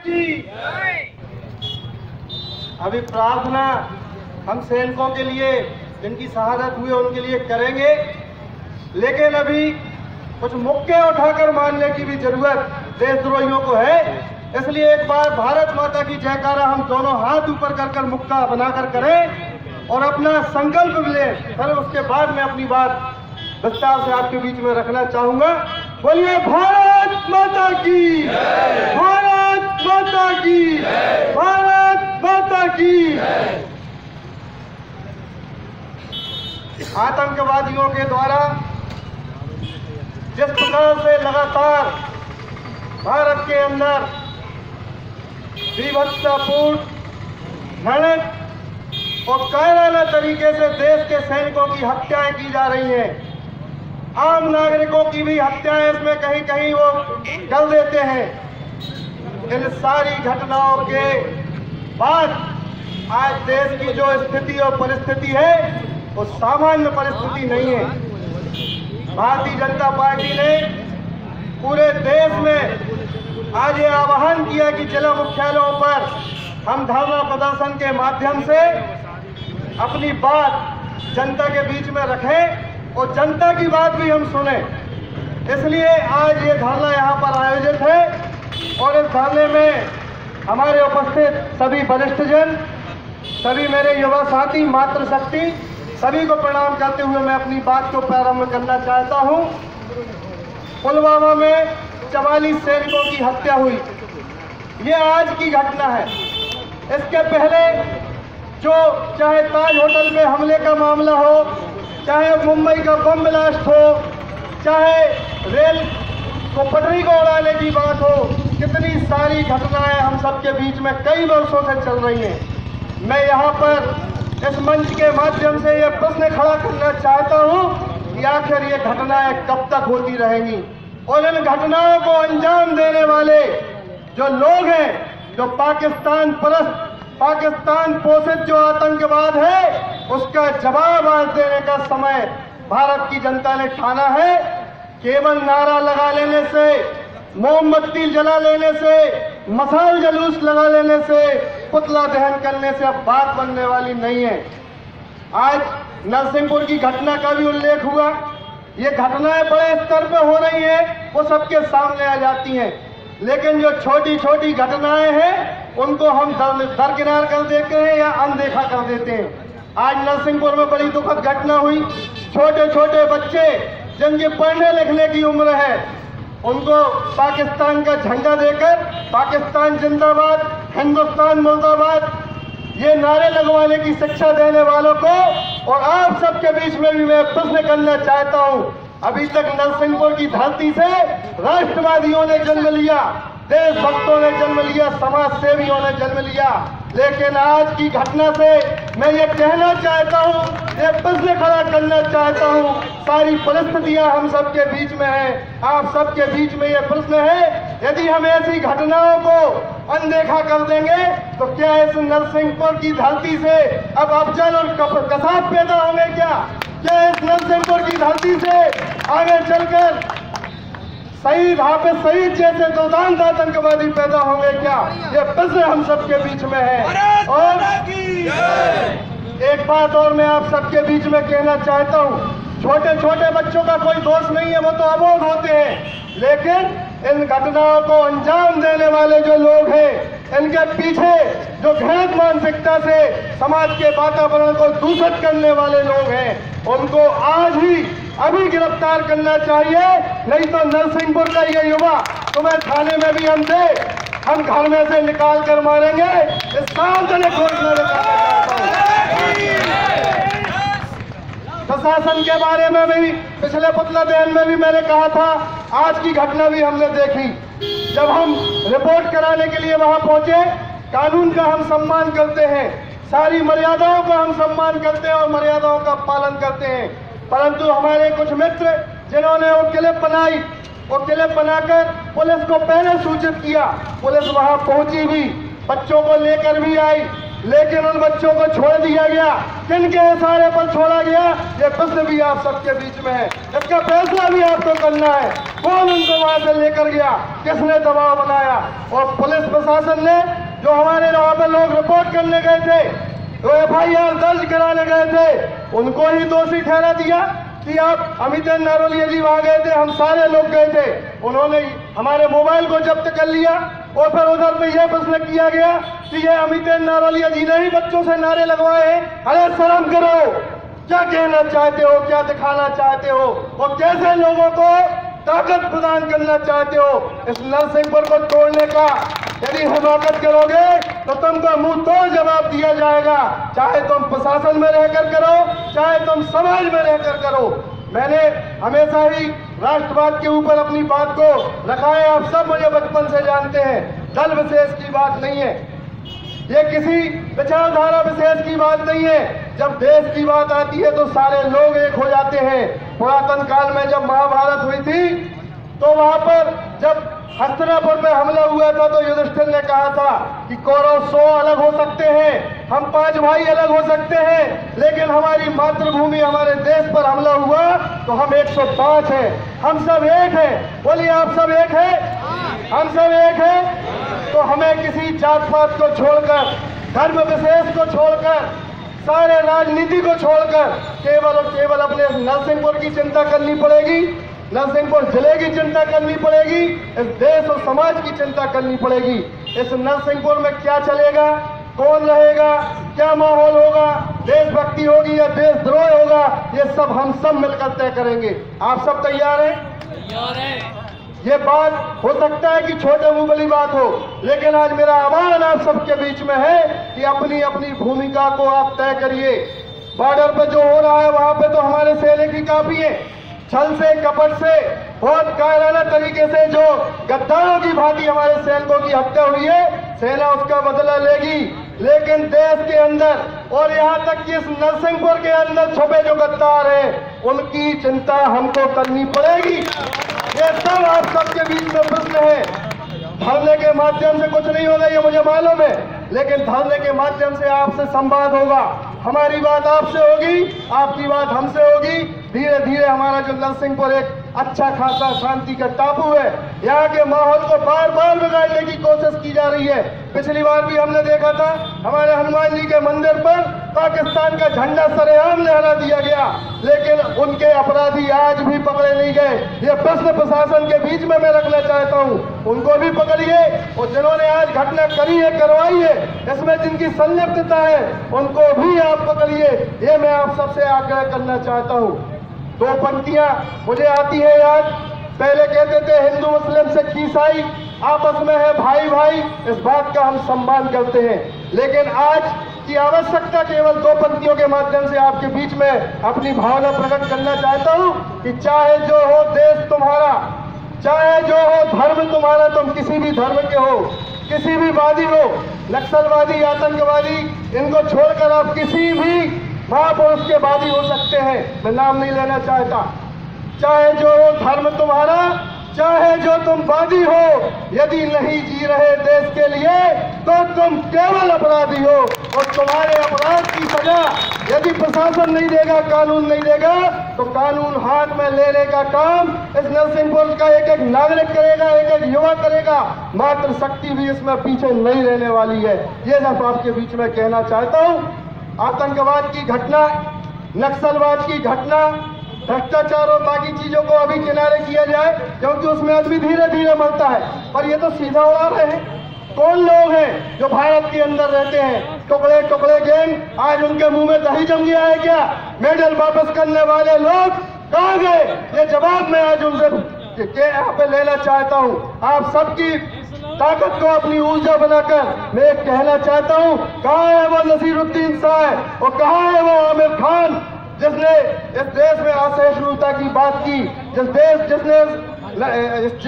की। अभी प्रार्थना हम सैनिकों के लिए जिनकी शहादत हुई उनके लिए करेंगे, लेकिन अभी कुछ मुक्के उठाकर मानने की भी जरूरत देशद्रोहियों को है। इसलिए एक बार भारत माता की जयकारा हम दोनों हाथ ऊपर कर कर मुक्का बनाकर करें और अपना संकल्प लें। फिर उसके बाद मैं अपनी बात विस्तार से आपके बीच में रखना चाहूंगा। बोलिए भारत माता की, भारत माता की, भारत माता की। आतंकवादियों के द्वारा जिस प्रकार से लगातार भारत के अंदर विभत्सपूर्ण, घृणित और कायराना तरीके से देश के सैनिकों की हत्याएं की जा रही हैं, आम नागरिकों की भी हत्याएं इसमें कहीं कहीं वो कर देते हैं। इन सारी घटनाओं के बाद आज देश की जो स्थिति और परिस्थिति है वो सामान्य परिस्थिति नहीं है। भारतीय जनता पार्टी ने पूरे देश में आज ये आह्वान किया कि जिला मुख्यालयों पर हम धरना प्रदर्शन के माध्यम से अपनी बात जनता के बीच में रखें और जनता की बात भी हम सुने। इसलिए आज ये धरना यहाँ पर आयोजित है और इस धरने में हमारे उपस्थित सभी वरिष्ठ जन, सभी मेरे युवा साथी, मातृशक्ति, सभी को प्रणाम करते हुए मैं अपनी बात को प्रारंभ करना चाहता हूँ। पुलवामा में 44 सैनिकों की हत्या हुई, ये आज की घटना है। इसके पहले जो चाहे ताज होटल में हमले का मामला हो, चाहे मुंबई का बम ब्लास्ट हो, चाहे रेल को पटरी को उड़ाने की बात हो, कितनी सारी घटनाएं हम सबके बीच में कई वर्षों से चल रही हैं। मैं यहाँ पर इस मंच के माध्यम से ये प्रश्न खड़ा करना चाहता हूँ कि आखिर ये घटनाएं कब तक होती रहेंगी और इन घटनाओं को अंजाम देने वाले जो लोग हैं, जो पाकिस्तान परस्त, पाकिस्तान पोषित जो आतंकवाद है, उसका जवाब आज देने का समय भारत की जनता ने ठाना है। केवल नारा लगा लेने से, मोमबत्ती जला लेने से, मशाल जुलूस लगा लेने से, पुतला दहन करने से अब बात बनने वाली नहीं है। आज नरसिंहपुर की घटना का भी उल्लेख हुआ। ये घटनाएं बड़े स्तर पर हो रही हैं, वो सबके सामने आ जाती हैं, लेकिन जो छोटी छोटी घटनाएं हैं उनको हम दरकिनार कर देते हैं या अनदेखा कर देते हैं। आज नरसिंहपुर में बड़ी दुखद घटना हुई। छोटे छोटे बच्चे जिनके पढ़ने लिखने की उम्र है, उनको पाकिस्तान का झंडा देकर पाकिस्तान जिंदाबाद, हिंदुस्तान मुर्दाबाद ये नारे लगवाने की शिक्षा देने वालों को और आप सबके बीच में भी मैं प्रश्न करना चाहता हूं। अभी तक नरसिंहपुर की धरती से राष्ट्रवादियों ने जन्म लिया, देशभक्तों ने जन्म लिया, समाज सेवियों ने जन्म लिया, लेकिन आज की घटना से मैं ये कहना चाहता हूँ, ये प्रश्न खड़ा करना चाहता हूँ, सारी परिस्थितियां हम सबके बीच में हैं, आप सबके बीच में ये प्रश्न है, यदि हम ऐसी घटनाओं को अनदेखा कर देंगे तो क्या इस नरसिंहपुर की धरती से अब अफजल और कसाब पैदा होंगे? क्या इस नरसिंहपुर की धरती से आगे चलकर शहीद, हाफिज सईद जैसे दुर्दांत आतंकवादी पैदा होंगे क्या? ये प्रश्न हम सबके बीच में है। और एक बात और मैं आप सबके बीच में कहना चाहता हूँ, छोटे छोटे बच्चों का कोई दोष नहीं है, वो तो अबोध होते हैं, लेकिन इन घटनाओं को अंजाम देने वाले जो लोग हैं, इनके पीछे जो घृणित मानसिकता से समाज के वातावरण को दूषित करने वाले लोग हैं, उनको आज ही अभी गिरफ्तार करना चाहिए, नहीं तो नरसिंहपुर का ये युवा तुम्हें थाने में भी हम घर में से निकाल कर मारेंगे। इस सार्वजनिक घोषणा प्रशासन के बारे में भी पिछले पुतला दहन में भी मैंने कहा था, आज की घटना भी हमने देखी। जब हम रिपोर्ट कराने के लिए वहां पहुंचे, कानून का हम सम्मान करते हैं, सारी मर्यादाओं का हम सम्मान करते हैं और मर्यादाओं का पालन करते हैं, परंतु हमारे कुछ मित्र जिन्होंने वो क्लिप बनाई, वो क्लिप बनाकर पुलिस को पहले सूचित किया, पुलिस वहां पहुंची भी, बच्चों को लेकर भी आई, लेकिन उन बच्चों को छोड़ दिया गया। किनके इशारे पर छोड़ा गया, ये प्रश्न भी आप सबके बीच में है। इसका फैसला भी आपको करना है। कौन उनको वहां से लेकर गया, किसने दबाव बनाया? और पुलिस प्रशासन ने जो हमारे वहां पर लोग रिपोर्ट करने गए थे, तो FIR दर्ज कराने गए थे, उनको ही दोषी ठहरा दिया कि आप अमितेंद्र नारोलिया जी वहां गए थे, हम सारे लोग गए थे। उन्होंने हमारे मोबाइल को जब्त कर लिया और फिर उधर पे यह प्रश्न किया गया कि ये अमितेंद्र नारोलिया जी ने ही बच्चों से नारे लगवाए हैं। अरे शर्म करो, क्या कहना चाहते हो, क्या दिखाना चाहते हो और कैसे लोगों को ताकत प्रदान करना चाहते हो? इस नरसिंहपुर को तोड़ने का यदि हिमाकत करोगे तो तुमको मुंह तोड़ जवाब दिया जाएगा, चाहे तुम प्रशासन में रहकर करो, चाहे तुम समाज में रहकर करो। मैंने हमेशा ही राष्ट्रवाद के ऊपर अपनी बात को रखा है। आप सब मुझे बचपन से जानते हैं। दल विशेष की बात नहीं है, ये किसी विचारधारा विशेष की बात नहीं है। जब देश की बात आती है तो सारे लोग एक हो जाते हैं। पुरातन काल में जब महाभारत हुई थी तो वहां पर जब हस्तिनापुर में हमला हुआ था तो युधिष्ठिर ने कहा था कि कौरव 100 अलग हो सकते हैं, हम 5 भाई अलग हो सकते हैं, लेकिन हमारी मातृभूमि हमारे देश पर हमला हुआ तो हम 105 हैं, हम सब एक हैं। बोलिए, आप सब एक हैं? हम सब एक हैं। तो हमें किसी जात पात को छोड़कर, धर्म विशेष को छोड़कर, सारे राजनीति को छोड़कर केवल और केवल अपने नरसिंहपुर की चिंता करनी पड़ेगी, नरसिंहपुर जिले की चिंता करनी पड़ेगी, इस देश और समाज की चिंता करनी पड़ेगी। इस नरसिंहपुर में क्या चलेगा, कौन रहेगा, क्या माहौल होगा, देशभक्ति होगी या देशद्रोह होगा, ये सब हम सब मिलकर तय करेंगे। आप सब तैयार हैं? तैयार हैं। ये बात हो सकता है कि छोटे मुंह वाली बात हो, लेकिन आज मेरा आह्वान आप सबके बीच में है कि अपनी अपनी भूमिका को आप तय करिए। बॉर्डर पर जो हो रहा है वहां पे तो हमारे सेना की काफी है। छल से, कपट से, बहुत कायराना तरीके से जो गद्दारों की भांति हमारे सैनिकों की हत्या हुई है, सेना उसका बदला लेगी। लेकिन देश के अंदर और यहाँ तक कि इस नरसिंहपुर के अंदर छुपे जो गद्दार हैं, उनकी चिंता हमको करनी पड़ेगी। ये सब आप सबके बीच में प्रश्न है। धरने के माध्यम से कुछ नहीं होगा, ये मुझे मालूम है, लेकिन धरने के माध्यम से आपसे संवाद होगा। हमारी बात आपसे होगी, आपकी बात हमसे होगी। धीरे धीरे हमारा जो नरसिंहपुर एक अच्छा खासा शांति का टापू है, यहाँ के माहौल को बार बार बिगाड़ने की कोशिश की जा रही है। पिछली बार भी हमने देखा था हमारे हनुमान जी के मंदिर पर पाकिस्तान का झंडा सरेआम लहरा दिया गया, लेकिन उनके अपराधी आज भी पकड़े नहीं गए। ये प्रश्न प्रशासन के बीच में मैं रखना चाहता हूँ, उनको भी पकड़िए और जिन्होंने आज घटना करी है, करवाई है, इसमें जिनकी संलिप्तता है, उनको भी आप पकड़िए। ये मैं आप सबसे आग्रह करना चाहता हूँ। 2 पंक्तियां मुझे आती है याद। पहले कहते थे हिंदू मुस्लिम सिख ईसाई आपस में है भाई भाई, इस बात का हम सम्मान करते हैं, लेकिन आज की आवश्यकता केवल 2 पंक्तियों के माध्यम से आपके बीच में अपनी भावना प्रकट करना चाहता हूं कि चाहे जो हो देश तुम्हारा, चाहे जो हो धर्म तुम्हारा, तुम किसी भी धर्म के हो, किसी भी वादी हो, नक्सलवादी, आतंकवादी, इनको छोड़कर आप किसी भी महापुरुष के वादी हो सकते हैं, मैं नाम नहीं लेना चाहता। चाहे जो हो धर्म तुम्हारा, चाहे जो तुम वादी हो, यदि नहीं जी रहे देश के लिए तो तुम केवल अपराधी हो, और तुम्हारे अपराध की सजा यदि प्रशासन नहीं देगा, कानून नहीं देगा, तो कानून हाथ में लेने का काम इस नरसिंहपुर का एक एक नागरिक करेगा, एक एक युवा करेगा। मात्र शक्ति भी इसमें पीछे नहीं रहने वाली है। ये मैं आपके बीच में कहना चाहता हूँ। आतंकवाद की घटना, नक्सलवाद की घटना, भ्रष्टाचार और बाकी चीजों को अभी किनारे किया जाए, क्योंकि उसमें आदमी धीरे धीरे मरता है, पर ये तो सीधा उड़ा रहे हैं। कौन लोग हैं जो भारत के अंदर रहते हैं? टुकड़े टुकड़े गैंग, आज उनके मुंह में दही जम गया है क्या? मेडल वापस करने वाले लोग कहाँ गए? ये जवाब मैं आज उनसे यहाँ पे लेना चाहता हूँ। आप सबकी ताकत को अपनी ऊर्जा बनाकर मैं एक कहना चाहता हूँ, कहाँ है वो नसीरुद्दीन साहब और कहाँ है वो आमिर खान जिसने इस देश में असहिष्णुता की बात की, जिसने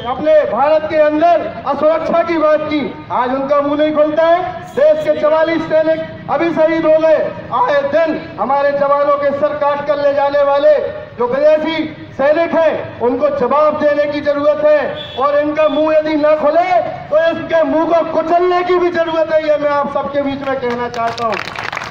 अपने भारत के अंदर असुरक्षा की बात की? आज उनका मुंह नहीं खुलता है। देश के 44 सैनिक अभी शहीद हो गए। आए दिन हमारे जवानों के सर काट कर ले जाने वाले जो विदेशी सैनिक हैं, उनको जवाब देने की जरूरत है और इनका मुंह यदि न खुले तो इसके मुंह को कुचलने की भी जरूरत है। ये मैं आप सबके बीच में कहना चाहता हूं।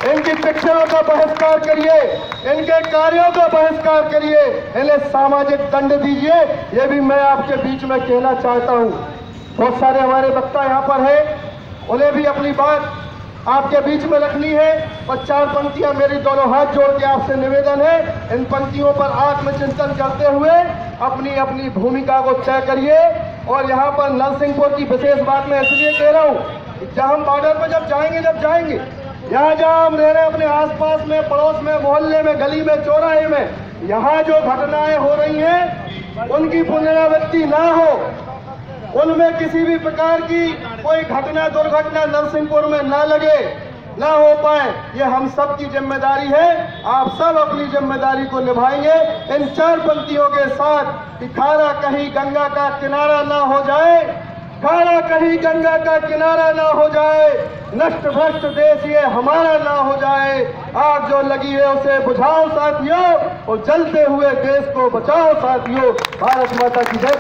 इनकी पिक्चरों का बहिष्कार करिए, इनके कार्यों का बहिष्कार करिए, इन्हें सामाजिक दंड दीजिए, ये भी मैं आपके बीच में कहना चाहता हूं। बहुत सारे हमारे वक्ता यहाँ पर हैं, उन्हें भी अपनी बात आपके बीच में रखनी है और 4 पंक्तियां मेरी दोनों हाथ जोड़ के आपसे निवेदन है, इन पंक्तियों पर आत्मचिंतन करते हुए अपनी अपनी भूमिका को तय करिए। और यहाँ पर नरसिंहपुर की विशेष बात मैं इसलिए कह रहा हूँ, जब हम बॉर्डर पर जब जाएंगे यहाँ जहाँ हम रह रहे हैं अपने आसपास में, पड़ोस में, मोहल्ले में, गली में, चौराहे में, यहाँ जो घटनाएं हो रही हैं उनकी पुनरावृत्ति ना हो, उनमें किसी भी प्रकार की कोई घटना दुर्घटना नरसिंहपुर में ना लगे, ना हो पाए, ये हम सब की जिम्मेदारी है। आप सब अपनी जिम्मेदारी को निभाएंगे इन 4 पंक्तियों के साथ कि खारा कहीं गंगा का किनारा ना हो जाए, खारा कहीं गंगा का किनारा ना हो जाए, नष्ट भ्रष्ट देश ये हमारा ना हो जाए, आग जो लगी है उसे बुझाओ साथियों और जलते हुए देश को बचाओ साथियों। भारत माता की जय।